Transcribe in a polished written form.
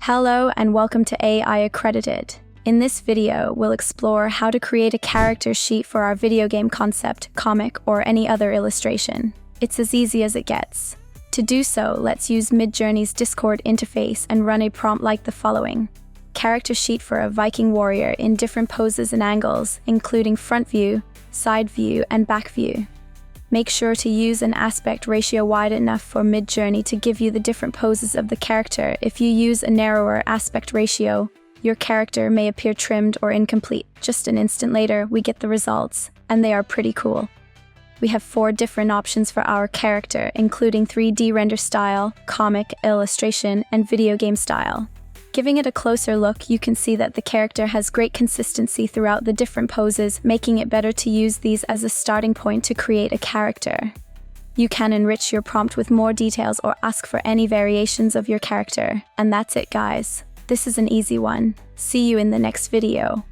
Hello and welcome to AI Accredited. In this video, we'll explore how to create a character sheet for our video game concept, comic, or any other illustration. It's as easy as it gets. To do so, let's use Midjourney's Discord interface and run a prompt like the following. Character sheet for a Viking warrior in different poses and angles, including front view, side view, and back view. Make sure to use an aspect ratio wide enough for Midjourney to give you the different poses of the character. If you use a narrower aspect ratio, your character may appear trimmed or incomplete. Just an instant later, we get the results, and they are pretty cool. We have 4 different options for our character, including 3D render style, comic, illustration, and video game style. Giving it a closer look, you can see that the character has great consistency throughout the different poses, making it better to use these as a starting point to create a character. You can enrich your prompt with more details or ask for any variations of your character. And that's it, guys. This is an easy one. See you in the next video.